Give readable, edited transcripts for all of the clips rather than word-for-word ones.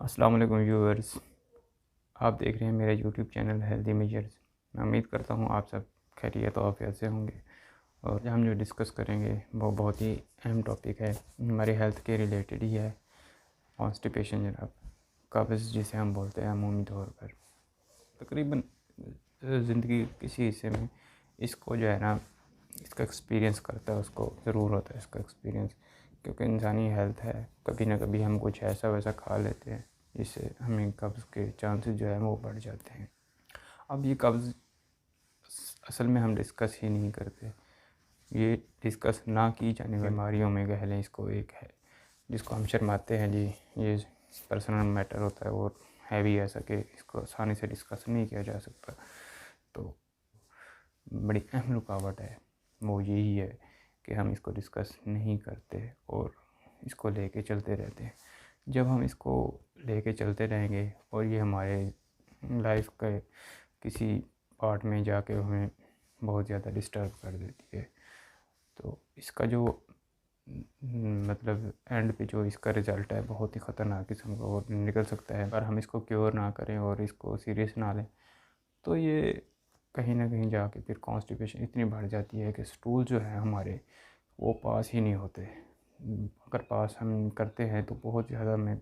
अस्सलाम वालेकुम व्यूअर्स। आप देख रहे हैं मेरा यूट्यूब चैनल हेल्दी मेजर्स। मैं उम्मीद करता हूँ आप सब खैरियत और आफियत से होंगे। और आज हम जो डिस्कस करेंगे वो बहुत ही अहम टॉपिक है, हमारी हेल्थ के रिलेटेड ही है। कॉन्स्टिपेशन जनाब, कब्ज़ जिसे हम बोलते हैं अमूमी तौर पर। तकरीबन ज़िंदगी के किसी हिस्से में इसको जो है ना, इसका एक्सपीरियंस करता है, उसको ज़रूर होता है इसका एक्सपीरियंस। क्योंकि इंसानी हेल्थ है, कभी ना कभी हम कुछ ऐसा वैसा खा लेते हैं जिससे हमें कब्ज़ के चांसेस जो है वो बढ़ जाते हैं। अब ये कब्ज़ असल में हम डिस्कस ही नहीं करते। ये डिस्कस ना की जाने वाली बीमारियों में कह लें इसको एक है, जिसको हम शर्माते हैं जी, ये पर्सनल मैटर होता है और है भी ऐसा कि इसको आसानी से डिस्कस नहीं किया जा सकता। तो बड़ी अहम रुकावट है वो यही है कि हम इसको डिस्कस नहीं करते और इसको लेके चलते रहते हैं। जब हम इसको लेके चलते रहेंगे और ये हमारे लाइफ के किसी पार्ट में जाके हमें बहुत ज़्यादा डिस्टर्ब कर देती है, तो इसका जो मतलब एंड पे जो इसका रिज़ल्ट है बहुत ही ख़तरनाक किस्म का और निकल सकता है। अगर हम इसको क्योर ना करें और इसको सीरियस ना लें तो ये कहीं ना कहीं जाके फिर कॉन्स्टिपेशन इतनी बढ़ जाती है कि स्टूल जो है हमारे वो पास ही नहीं होते। अगर पास हम करते हैं तो बहुत ज़्यादा हमें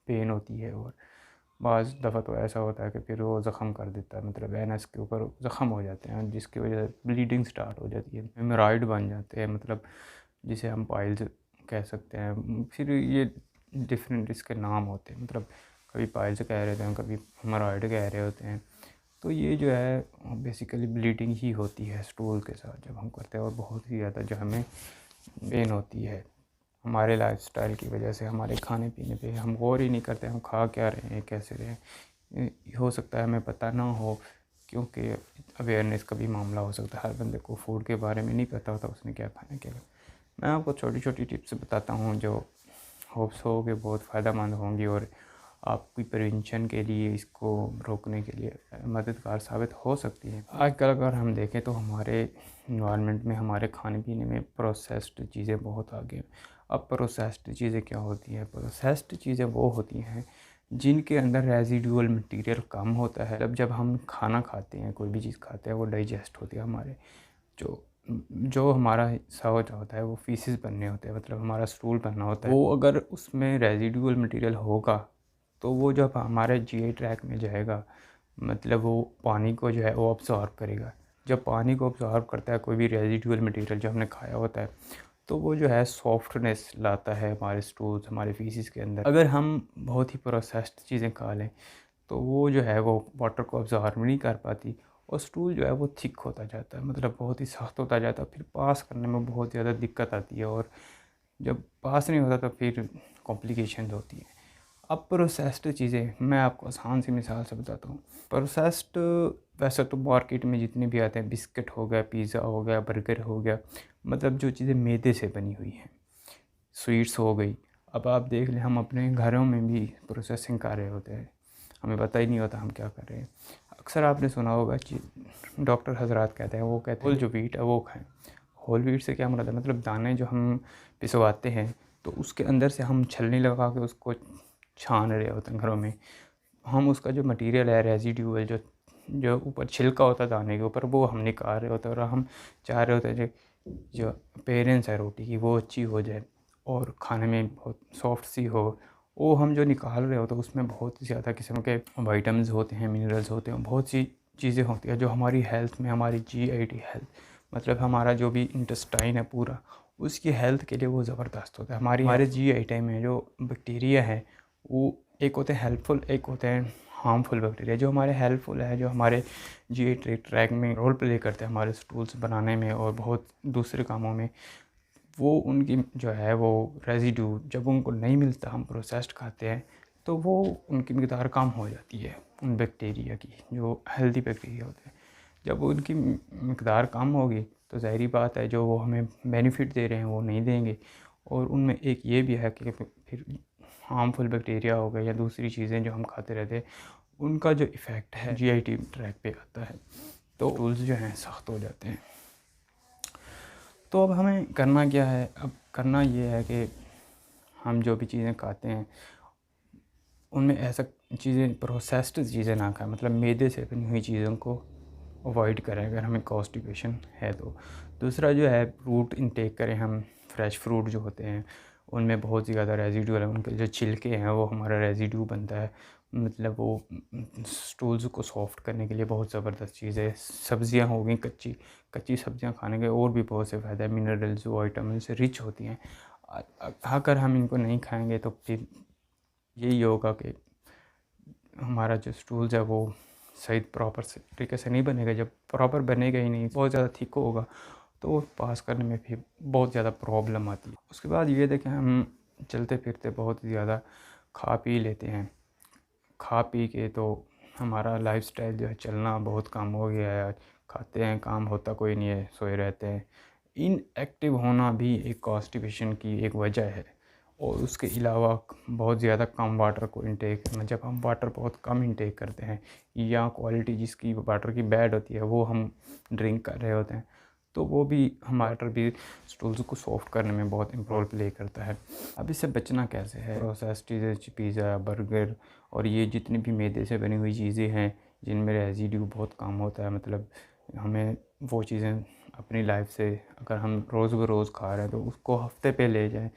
पेन होती है और बाज़ दफ़ा तो ऐसा होता है कि फिर वो ज़ख़म कर देता है, मतलब एनएस के ऊपर ज़ख़म हो जाते हैं जिसकी वजह से ब्लीडिंग स्टार्ट हो जाती है, हेमोरॉइड बन जाते हैं, मतलब जिसे हम पाइल्स कह सकते हैं। फिर ये डिफरेंट इसके नाम होते हैं, मतलब कभी पाइल्स कह रहे होते हैं, कभी हेमोरॉइड कह रहे होते हैं। तो ये जो है बेसिकली ब्लीडिंग ही होती है स्टूल के साथ जब हम करते हैं और बहुत ही ज़्यादा जो हमें पेन होती है। हमारे लाइफस्टाइल की वजह से, हमारे खाने पीने पे हम गौर ही नहीं करते हम खा क्या रहे हैं, कैसे रहे हैं। हो सकता है हमें पता ना हो, क्योंकि अवेयरनेस का भी मामला हो सकता है। हर बंदे को फूड के बारे में नहीं पता होता उसने क्या खाना क्या। मैं आपको छोटी छोटी टिप्स बताता हूँ जो होप्स हो कि बहुत फ़ायदा मंद होंगी और आपकी प्रिवेंशन के लिए, इसको रोकने के लिए मददगार साबित हो सकती है। आजकल अगर हम देखें तो हमारे इन्वायरमेंट में, हमारे खाने पीने में प्रोसेस्ड चीज़ें बहुत आगे हैं। अब प्रोसेस्ड चीज़ें क्या होती हैं? प्रोसेस्ड चीज़ें वो होती हैं जिनके अंदर रेजिडुअल मटेरियल कम होता है। जब हम खाना खाते हैं, कोई भी चीज़ खाते हैं, वो डाइजेस्ट होती है, हमारे जो जो हमारा हिस्सा होता है वो फीसिस बनने होते हैं, मतलब हमारा स्टूल बनना होता है। वो अगर उसमें रेजिडुअल मटेरियल होगा तो वो जब हमारे जीआई ट्रैक में जाएगा, मतलब वो पानी को जो है वो अब्ज़ॉर्ब करेगा। जब पानी को अब्ज़ॉर्ब करता है कोई भी रेजिडुअल मटेरियल जो हमने खाया होता है, तो वो जो है सॉफ्टनेस लाता है हमारे स्टूल्स, हमारे फीसिस के अंदर। अगर हम बहुत ही प्रोसेस्ड चीज़ें खा लें तो वो जो है वो वाटर को अब्ज़ॉर्ब नहीं कर पाती और स्टूल जो है वो थिक होता जाता है, मतलब बहुत ही सख्त होता जाता है। फिर पास करने में बहुत ज़्यादा दिक्कत आती है और जब पास नहीं होता तो फिर कॉम्प्लिकेशन होती है। अब प्रोसेस्ड चीज़ें मैं आपको आसान सी मिसाल से बताता हूँ। प्रोसेस्ड वैसे तो मार्केट में जितने भी आते हैं, बिस्किट हो गया, पिज़्ज़ा हो गया, बर्गर हो गया, मतलब जो चीज़ें मैदे से बनी हुई हैं, स्वीट्स हो गई। अब आप देख लें, हम अपने घरों में भी प्रोसेसिंग कर रहे होते हैं, हमें पता ही नहीं होता हम क्या कर रहे हैं। अक्सर आपने सुना होगा कि डॉक्टर हजरात कहते हैं, वो कहते हैं होल जो व्हीट है वो खाएं। होल व्हीट से क्या मुराद है? मतलब दाने जो हम पिसवाते हैं तो उसके अंदर से हम छलनी लगा के उसको छान रहे होते हैं घरों में। हम उसका जो मटेरियल है, रेजिड्यूअल जो जो ऊपर छिलका होता है दाने के ऊपर, वो हम निकाल रहे होते हैं और हम चाह रहे होते हैं जो पेरेंट्स है रोटी की वो अच्छी हो जाए और खाने में बहुत सॉफ्ट सी हो। वो हम जो निकाल रहे होते हैं उसमें बहुत ज़्यादा किस्म के विटामिन्स होते हैं, मिनरल्स होते हैं, बहुत सी चीज़ें होती हैं जो हमारी हेल्थ में, हमारी जीआईटी हेल्थ, मतलब हमारा जो भी इंटेस्टाइन है पूरा, उसकी हेल्थ के लिए वो ज़बरदस्त होता है। हमारे जीआईटी में जो बैक्टीरिया है वो एक होते हैं हेल्पफुल, एक होते हैं हार्मफुल बैक्टीरिया। जो हमारे हेल्पफुल है, जो हमारे जीआई ट्रैक में रोल प्ले करते हैं हमारे स्टूल्स बनाने में और बहुत दूसरे कामों में, वो उनकी जो है वो रेजिड्यू जब उनको नहीं मिलता, हम प्रोसेस्ड खाते हैं तो वो उनकी मकदार कम हो जाती है उन बैक्टीरिया की, जो हेल्दी बैक्टीरिया होते हैं। जब उनकी मकदार कम होगी तो ज़ाहिरी बात है जो वो हमें बेनिफिट दे रहे हैं वो नहीं देंगे। और उनमें एक ये भी है कि फिर हार्मफुल बैक्टीरिया हो गए या दूसरी चीज़ें जो हम खाते रहते हैं, उनका जो इफ़ेक्ट है जीआईटी ट्रैक पे आता है, तो टूल्स जो हैं सख्त हो जाते हैं। तो अब हमें करना क्या है? अब करना ये है कि हम जो भी चीज़ें खाते हैं उनमें ऐसा चीज़ें प्रोसेस्ड चीज़ें ना खाएं, मतलब मैदे से बनी हुई चीज़ों को अवॉइड करें अगर हमें कॉन्स्टिपेशन है तो। दूसरा जो है फ्रूट इंटेक करें हम। फ्रेश फ्रूट जो होते हैं उनमें बहुत ही ज़्यादा रेजिड्यू है, उनके जो छिलके हैं वो हमारा रेजिड्यू बनता है, मतलब वो स्टूल्स को सॉफ्ट करने के लिए बहुत ज़बरदस्त चीज़ है। सब्ज़ियाँ हो गई कच्ची कच्ची सब्ज़ियाँ खाने के और भी बहुत से फ़ायदे हैं, मिनरल्स विटामिन से रिच होती हैं। अगर हम इनको नहीं खाएंगे तो फिर यही होगा कि हमारा जो स्टूल्स है वो सही प्रॉपर से तरीके से नहीं बनेगा। जब प्रॉपर बनेगा ही नहीं, बहुत ज़्यादा थिक होगा, तो पास करने में भी बहुत ज़्यादा प्रॉब्लम आती है। उसके बाद ये देखें, हम चलते फिरते बहुत ही ज़्यादा खा पी लेते हैं। खा पी के तो हमारा लाइफस्टाइल जो है चलना बहुत कम हो गया है। खाते हैं, काम होता कोई नहीं है, सोए रहते हैं। इनएक्टिव होना भी एक कॉन्स्टिपेशन की एक वजह है। और उसके अलावा बहुत ज़्यादा कम वाटर को इंटेक करना। जब हम वाटर बहुत कम इंटेक करते हैं या क्वालिटी जिसकी वाटर की बैड होती है वो हम ड्रिंक कर रहे होते हैं, तो वो भी हमारा भी स्टूल्स को सॉफ्ट करने में बहुत रोल प्ले करता है। अब इससे बचना कैसे है? प्रोसेस्ड चीज़ें, पिज़्ज़ा, बर्गर और ये जितनी भी मैदे से बनी हुई चीज़ें हैं जिनमें रेजिड्यू बहुत कम होता है, मतलब हमें वो चीज़ें अपनी लाइफ से, अगर हम रोज़ बरोज़ खा रहे हैं तो उसको हफ्ते पे ले जाएं।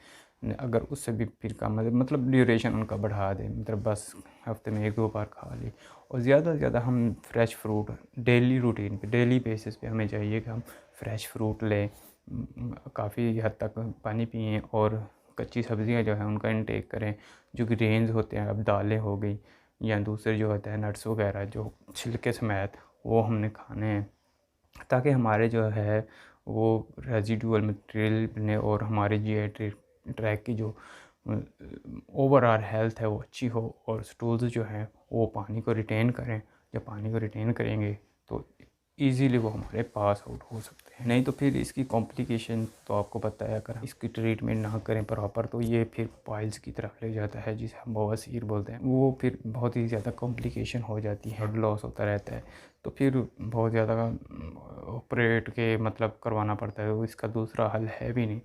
अगर उससे भी फिर कम मतलब ड्यूरेशन उनका बढ़ा दें, मतलब बस हफ्ते में 1-2 बार खा ली। और ज़्यादा से ज़्यादा हम फ्रेश फ्रूट डेली रूटीन पे, डेली बेसिस पे हमें चाहिए कि हम फ्रेश फ्रूट लें, काफ़ी हद तक पानी पिएं और कच्ची सब्ज़ियां जो है उनका इंटेक करें। जो ग्रेन्स होते हैं, अब दालें हो गई या दूसरे जो होते हैं नट्स वगैरह जो छिलके समेत, वो हमने खाने हैं, ताकि हमारे जो है वो रेजिडुअल मटेरियल बने और हमारे जीआई ट्रैक की जो ओवरऑल हेल्थ है वो अच्छी हो। और स्टूल्स जो हैं वो पानी को रिटेन करें। जब पानी को रिटेन करेंगे तो इजीली वो हमारे पास आउट हो सकते हैं। नहीं तो फिर इसकी कॉम्प्लिकेशन तो आपको पता है, अगर इसकी ट्रीटमेंट ना करें प्रॉपर तो ये फिर पाइल्स की तरफ ले जाता है, जिसे हम बवासीर बोलते हैं। वो फिर बहुत ही ज़्यादा कॉम्प्लिकेशन हो जाती है, ब्लड लॉस होता रहता है, तो फिर बहुत ज़्यादा ऑपरेट के मतलब करवाना पड़ता है। वो इसका दूसरा हल है भी नहीं।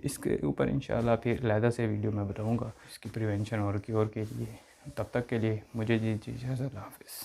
इसके ऊपर इंशाल्लाह फिर अलहदा से वीडियो में बताऊँगा इसकी प्रिवेंशन और क्योर के लिए। तब तक के लिए मुझे जी इजाज़त, अल्लाह हाफ़िज़।